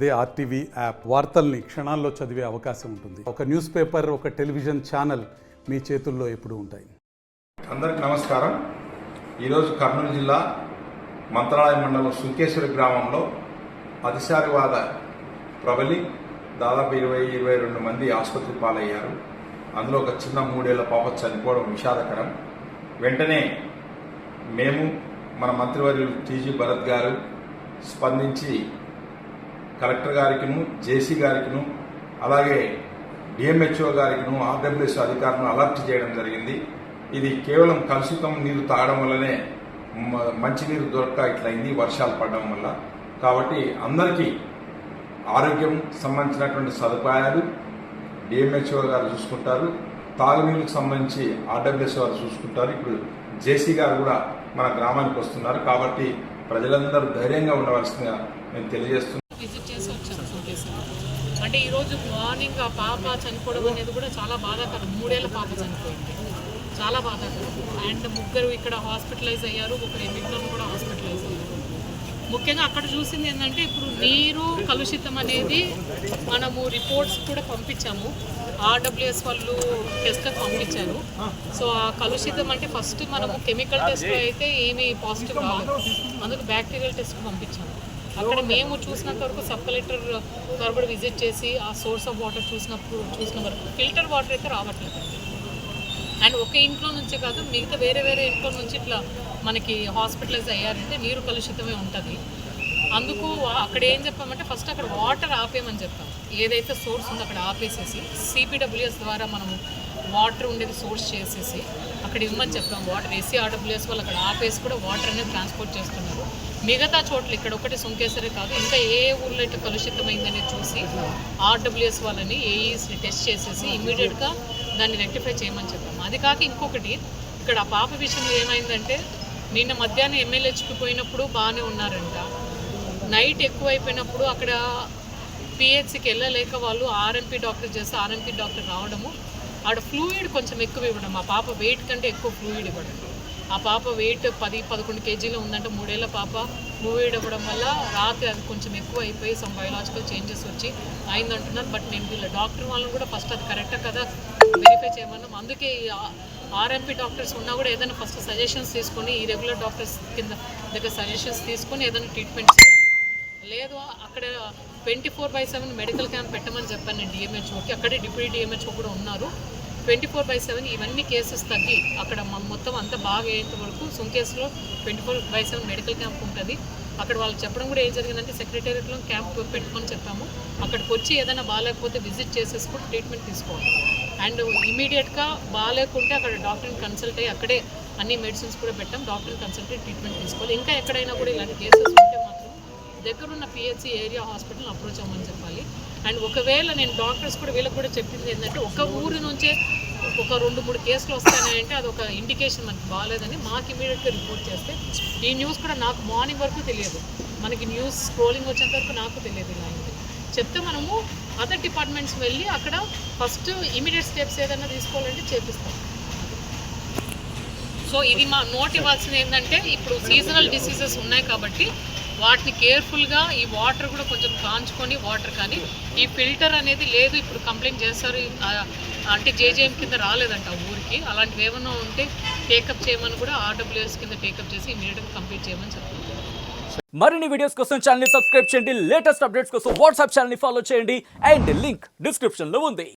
అదే RTV app వార్తల్ని క్షణాల్లో చదివే అవకాశం ఉంటుంది. ఒక న్యూస్ పేపర్, ఒక టెలివిజన్ ఛానల్ మీ చేతుల్లో ఎప్పుడూ ఉంటాయి. అందరికి నమస్కారం. ఈరోజు కర్నూలు జిల్లా మంత్రాలయం మండలం సుంకేశ్వరి గ్రామంలో అతిసారివాద ప్రబలి దాదాపు 22 మంది ఆసుపత్రి పాలయ్యారు. అందులో ఒక చిన్న 3 ఏళ్ల పాప చనిపోవడం విషాదకరం. వెంటనే మేము మన మంత్రివర్యులు టీజీ భరత్ గారు స్పందించి కలెక్టర్ గారికిను, జేసీ గారికిను, అలాగే డిఎంహెచ్ఓ గారికిను, ఆర్డబ్ల్యూఎస్ అధికారులను అలర్ట్ చేయడం జరిగింది. ఇది కేవలం కలుషితం నీరు తాగడం వల్లనే మంచినీరు దొరక్క ఇట్లయింది, వర్షాలు పడడం వల్ల. కాబట్టి అందరికీ ఆరోగ్యం సంబంధించినటువంటి సదుపాయాలు డిఎంహెచ్ఓ గారు చూసుకుంటారు, తాగునీరుకు సంబంధించి ఆర్డబ్ల్యూఎస్ గారు చూసుకుంటారు. ఇప్పుడు జేసీ గారు కూడా మన గ్రామానికి వస్తున్నారు. కాబట్టి ప్రజలందరూ ధైర్యంగా ఉండవలసిందిగా నేను తెలియజేస్తున్నాను. విజిట్ చేసి వచ్చాను సుంకేశ్వరి. అంటే ఈరోజు మార్నింగ్ ఆ పాప చనిపోవడం అనేది కూడా చాలా బాధాకరం. 3 ఏళ్ల పాప చనిపోయింది, చాలా బాధాకరం. అండ్ 3 ఇక్కడ హాస్పిటలైజ్ అయ్యారు, ఒకరు ఎమిగ్లో కూడా హాస్పిటలైజ్ అయ్యారు. ముఖ్యంగా అక్కడ చూసింది ఏంటంటే ఇప్పుడు నీరు కలుషితం అనేది మనము రిపోర్ట్స్ కూడా పంపించాము, ఆర్డబ్ల్యూఎస్ వాళ్ళు టెస్ట్లకు పంపించారు. సో ఆ కలుషితం అంటే ఫస్ట్ మనము కెమికల్ టెస్ట్లో అయితే ఏమీ పాజిటివ్ రాలేదు, అందుకు బ్యాక్టీరియల్ టెస్ట్ పంపించాము. అక్కడ మేము చూసినంత వరకు సబ్ కలెక్టర్ గారు కూడా విజిట్ చేసి ఆ సోర్స్ ఆఫ్ వాటర్ చూసిన వరకు ఫిల్టర్ వాటర్ అయితే రావట్లేదు. అండ్ ఒక ఇంట్లో నుంచి కాదు, మిగతా వేరే ఇంట్లో నుంచి ఇట్లా మనకి హాస్పిటలైజ్ అయ్యారంటే నీరు కలుషితమే ఉంటుంది. అందుకు అక్కడ ఏం చెప్పామంటే ఫస్ట్ అక్కడ వాటర్ ఆపేయమని చెప్పాం. ఏదైతే సోర్స్ ఉందో అక్కడ ఆపేసేసి సిపిడబ్ల్యూఎస్ ద్వారా మనము వాటర్ ఉండేది సోర్స్ చేసేసి అక్కడ ఇవ్వమని చెప్పాం. వాటర్ ఎస్సీఆర్డబ్ల్యూఎస్ వాళ్ళు అక్కడ ఆపేసి కూడా వాటర్ అనేది ట్రాన్స్పోర్ట్ చేస్తున్నారు. మిగతా చోట్ల ఇక్కడ ఒకటి సుంకేశ్వరి కాదు, ఇంకా ఏ ఊళ్ళో ఇట్లా కలుషితమైందని చూసి ఆర్డబ్ల్యూఎస్ వాళ్ళని ఏఈస్ని టెస్ట్ చేసేసి ఇమీడియట్గా దాన్ని రెక్టిఫై చేయమని చెప్పాము. అది కాక ఇంకొకటి, ఇక్కడ ఆ పాప విషయంలో ఏమైందంటే నిన్న మధ్యాహ్నం ఎమ్మెల్యేచ్కి పోయినప్పుడు బాగానే ఉన్నారంట. నైట్ ఎక్కువైపోయినప్పుడు అక్కడ పిహెచ్సికి వెళ్ళలేక వాళ్ళు ఆర్ఎంపీ డాక్టర్ చేస్తే ఆర్ఎంపీ డాక్టర్ రావడము, ఆడ ఫ్లూయిడ్ కొంచెం ఎక్కువ ఇవ్వడం, ఆ పాప వెయిట్ కంటే ఎక్కువ ఫ్లూయిడ్ ఇవ్వడం. ఆ పాప వెయిట్ 10-11 కేజీలో ఉందంటే 3 ఏళ్ల పాప. ఫ్లూయిడ్ ఇవ్వడం వల్ల రాత్రి అది కొంచెం ఎక్కువ అయిపోయి సమ్ బయోలాజికల్ చేంజెస్ వచ్చి అయిందంటున్నారు. బట్ నేను వీళ్ళ డాక్టర్ వాళ్ళని కూడా ఫస్ట్ అది కరెక్టా కదా వెరిఫై చేయమన్నాం. అందుకే ఆర్ఎంపీ డాక్టర్స్ ఉన్నా కూడా ఏదైనా ఫస్ట్ సజెషన్స్ తీసుకొని ఈ రెగ్యులర్ డాక్టర్స్ కింద దగ్గర సజెషన్స్ తీసుకొని ఏదైనా ట్రీట్మెంట్ చేయాలి. లేదు అక్కడ 24/7 మెడికల్ క్యాంప్ పెట్టమని చెప్పాను నేను డిఎంహెచ్ఓకి. అక్కడే డిప్యూటీ డిఎంహెచ్ఓ కూడా ఉన్నారు. 24/7 ఇవన్నీ కేసెస్ తగ్గి అక్కడ మొత్తం అంతా బాగా అయ్యేంత వరకు సుంకేశ్లో 24/7 మెడికల్ క్యాంప్ ఉంటుంది. అక్కడ వాళ్ళు చెప్పడం కూడా ఏం జరిగిందంటే సెక్రటేరియట్లో క్యాంప్ పెట్టుకొని చెప్పాము. అక్కడికి వచ్చి ఏదైనా బాగాలేకపోతే విజిట్ చేసేసి కూడా ట్రీట్మెంట్ తీసుకోవాలి. అండ్ ఇమీడియట్గా బాగాలేకుంటే అక్కడ డాక్టర్ని కన్సల్ట్ అయ్యి అక్కడే అన్ని మెడిసిన్స్ కూడా పెట్టాం. డాక్టర్ని కన్సల్ట్ అయ్యి ట్రీట్మెంట్ తీసుకోవాలి. ఇంకా ఎక్కడైనా కూడా ఇలాంటి కేసెస్ ఉంటే మాత్రం దగ్గరున్న పిహెచ్సి ఏరియా హాస్పిటల్ అప్రోచ్ అవ్వమని చెప్పాలి. అండ్ ఒకవేళ నేను డాక్టర్స్ కూడా వీళ్ళకి కూడా చెప్పింది ఏంటంటే ఒక ఊరి నుంచే ఒక 2-3 కేసులు వస్తాయంటే అది ఒక ఇండికేషన్ మనకి బాగాలేదని మాకు ఇమీడియట్గా రిపోర్ట్ చేస్తే, ఈ న్యూస్ కూడా నాకు మార్నింగ్ వరకు తెలియదు, మనకి న్యూస్ స్క్రోలింగ్ వచ్చేంత వరకు నాకు తెలియదు. ఇలా అయింది చెప్తే మనము అదర్ డిపార్ట్మెంట్స్ వెళ్ళి అక్కడ ఫస్ట్ ఇమీడియట్ స్టెప్స్ ఏదైనా తీసుకోవాలంటే చేపిస్తాం. సో ఇది మా నోట్ ఇవ్వాల్సింది ఏంటంటే ఇప్పుడు సీజనల్ డిసీజెస్ ఉన్నాయి కాబట్టి వాటిని కేర్ఫుల్గా ఈ వాటర్ కూడా కొంచెం కాంచుకొని వాటర్ కానీ ఈ ఫిల్టర్ అనేది లేదు. ఇప్పుడు కంప్లైంట్ చేస్తారు అంటే జేజేఎం కింద రాలేదంట ఊరికి. అలాంటివి ఏమైనా ఉంటే టేకప్ చేయమని కూడా ఆర్డబ్ల్యూఎస్ కింద టేకప్ చేసి ఇమీడియట్గా కంప్లీట్ చేయమని చెప్తున్నారు. మరిన్ని వీడియోస్ కోసం ఛానల్ ని సబ్స్క్రైబ్ చేయండి, లేటెస్ట్ అప్డేట్స్ కోసం వాట్సాప్ ఛానల్ ని ఫాలో చేయండి అండ్ లింక్ డిస్క్రిప్షన్ లో ఉంది.